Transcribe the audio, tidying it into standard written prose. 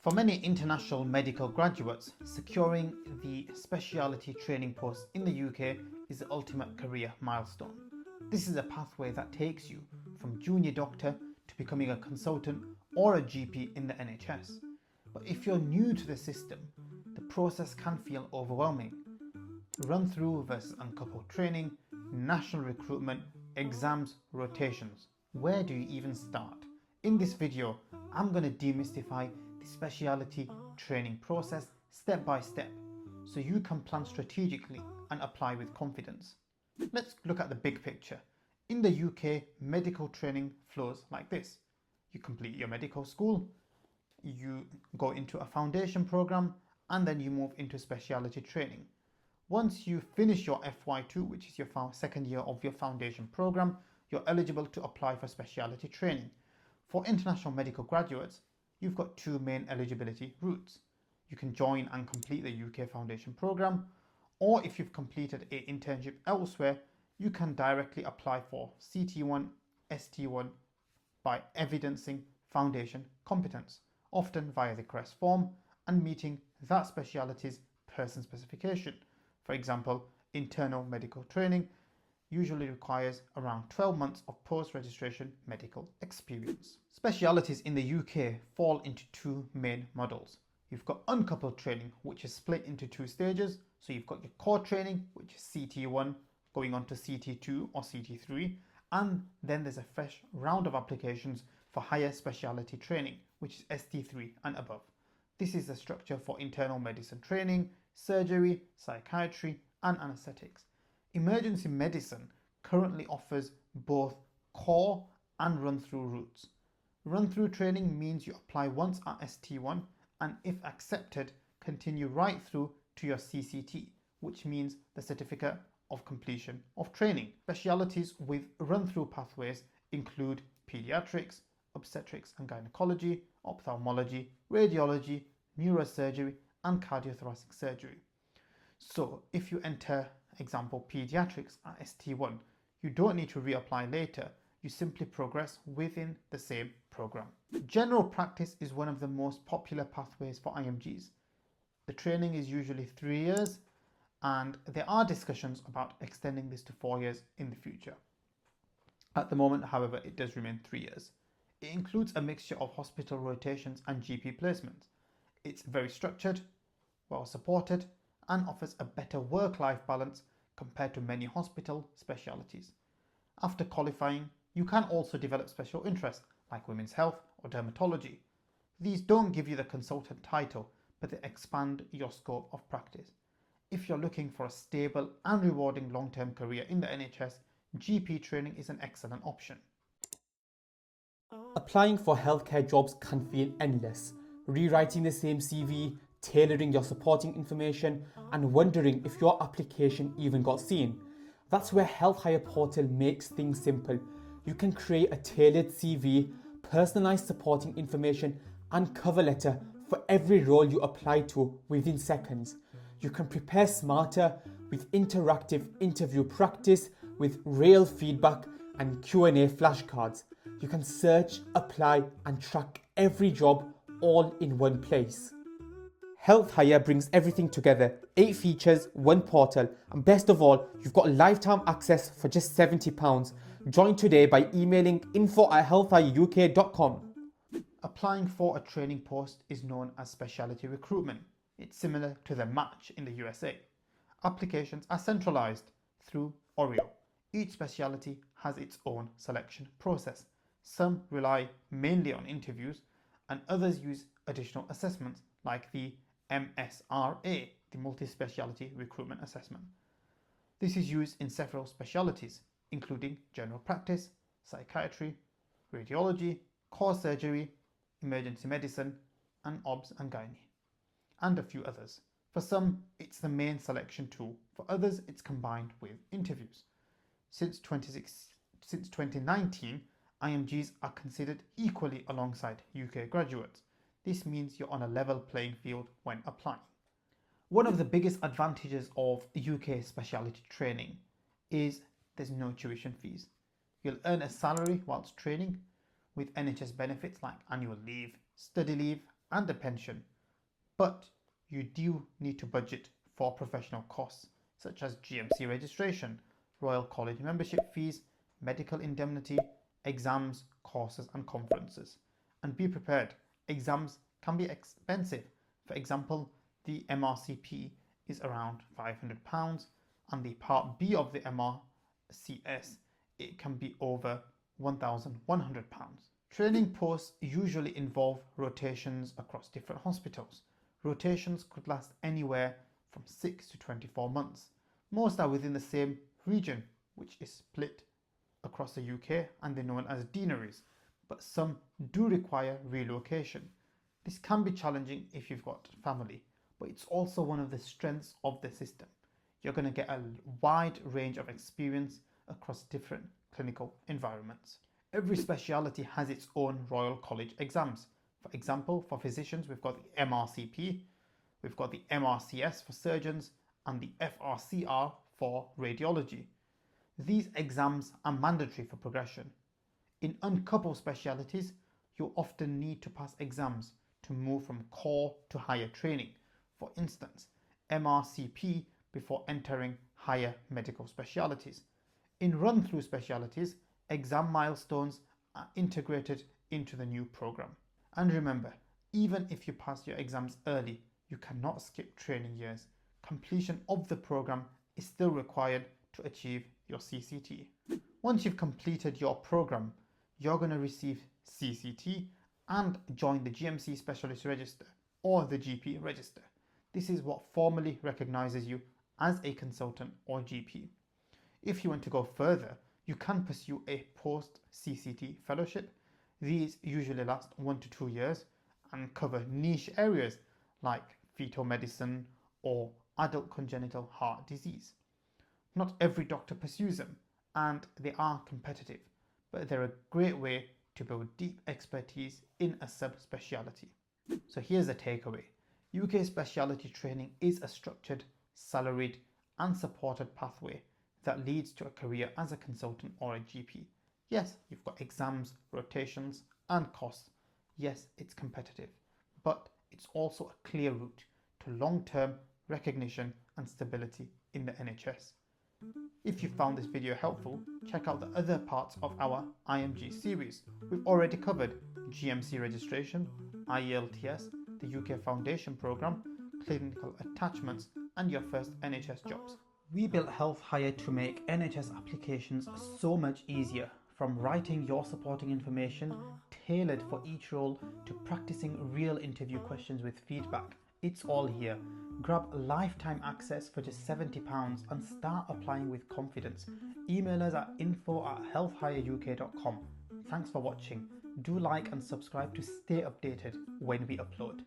For many international medical graduates, securing the specialty training post in the UK is the ultimate career milestone. This is a pathway that takes you from junior doctor to becoming a consultant or a GP in the NHS. But if you're new to the system, the process can feel overwhelming. Run through versus uncoupled training, national recruitment, exams, rotations. Where do you even start? In this video, I'm going to demystify the specialty training process step by step so you can plan strategically and apply with confidence. Let's look at the big picture. In the UK, medical training flows like this. You complete your medical school, you go into a foundation program, and then you move into specialty training. Once you finish your FY2, which is your second year of your foundation program, you're eligible to apply for specialty training. For international medical graduates, you've got two main eligibility routes. You can join and complete the UK foundation program, or if you've completed an internship elsewhere, you can directly apply for CT1, ST1 by evidencing foundation competence, often via the CREST form and meeting that speciality's person specification. For example, internal medical training usually requires around 12 months of post-registration medical experience. Specialities in the UK fall into two main models. You've got uncoupled training, which is split into two stages. So you've got your core training, which is CT1, going on to CT2 or CT3, and then there's a fresh round of applications for higher specialty training, which is ST3 and above. This is the structure for internal medicine training, surgery, psychiatry, and anaesthetics. Emergency medicine currently offers both core and run-through routes. Run-through training means you apply once at ST1 and if accepted, continue right through to your CCT, which means the certificate of completion of training. Specialities with run-through pathways include pediatrics, obstetrics and gynecology, ophthalmology, radiology, neurosurgery, and cardiothoracic surgery. So if you enter, example, pediatrics at ST1, you don't need to reapply later, you simply progress within the same program. General practice is one of the most popular pathways for IMGs. The training is usually 3 years, and there are discussions about extending this to 4 years in the future. At the moment, however, it does remain 3 years. It includes a mixture of hospital rotations and GP placements. It's very structured, well supported, and offers a better work-life balance compared to many hospital specialties. After qualifying, you can also develop special interests like women's health or dermatology. These don't give you the consultant title, but they expand your scope of practice. If you're looking for a stable and rewarding long-term career in the NHS, GP training is an excellent option. Applying for healthcare jobs can feel endless. Rewriting the same CV, tailoring your supporting information, and wondering if your application even got seen. That's where Health Hire Portal makes things simple. You can create a tailored CV, personalized supporting information, and cover letter for every role you apply to within seconds. You can prepare smarter with interactive interview practice, with real feedback and Q&A flashcards. You can search, apply, and track every job all in one place. Health Hire brings everything together, 8 features, 1 portal, and best of all, you've got lifetime access for just £70. Join today by emailing info@healthhireuk.com. Applying for a training post is known as specialty recruitment. It's similar to the match in the USA. Applications are centralized through Oriel. Each specialty has its own selection process. Some rely mainly on interviews, and others use additional assessments like the MSRA, the multi-specialty recruitment assessment. This is used in several specialties, including general practice, psychiatry, radiology, core surgery, emergency medicine, and OBS and gynae, and a few others. For some, it's the main selection tool. For others, it's combined with interviews. Since 2019, IMGs are considered equally alongside UK graduates. This means you're on a level playing field when applying. One of the biggest advantages of UK specialty training is there's no tuition fees. You'll earn a salary whilst training with NHS benefits like annual leave, study leave, and a pension. But you do need to budget for professional costs such as GMC registration, Royal College membership fees, medical indemnity, exams, courses and conferences. And be prepared, exams can be expensive. For example, the MRCP is around £500 and the Part B of the MRCS, it can be over £1,100. Training posts usually involve rotations across different hospitals. Rotations could last anywhere from 6 to 24 months. Most are within the same region, which is split across the UK and they're known as deaneries, but some do require relocation. This can be challenging if you've got family, but it's also one of the strengths of the system. You're going to get a wide range of experience across different clinical environments. Every specialty has its own Royal College exams. For example, for physicians, we've got the MRCP, we've got the MRCS for surgeons, and the FRCR for radiology. These exams are mandatory for progression. In uncoupled specialties, you often need to pass exams to move from core to higher training. For instance, MRCP before entering higher medical specialties. In run-through specialties, exam milestones are integrated into the new program. And remember, even if you pass your exams early, you cannot skip training years. Completion of the program is still required to achieve your CCT. Once you've completed your program, you're going to receive CCT and join the GMC Specialist Register or the GP Register. This is what formally recognises you as a consultant or GP. If you want to go further, you can pursue a post-CCT fellowship. These usually last 1 to 2 years and cover niche areas like fetal medicine or adult congenital heart disease. Not every doctor pursues them and they are competitive, but they're a great way to build deep expertise in a subspecialty. So here's a takeaway. UK specialty training is a structured, salaried and supported pathway that leads to a career as a consultant or a GP. Yes, you've got exams, rotations and costs. Yes, it's competitive, but it's also a clear route to long-term recognition and stability in the NHS. If you found this video helpful, check out the other parts of our IMG series. We've already covered GMC registration, IELTS, the UK Foundation Programme, clinical attachments and your first NHS jobs. We built Health Hire to make NHS applications so much easier, from writing your supporting information tailored for each role to practicing real interview questions with feedback. It's all here. Grab lifetime access for just £70 and start applying with confidence. Email us at info@healthhireuk.com. Thanks for watching. Do like and subscribe to stay updated when we upload.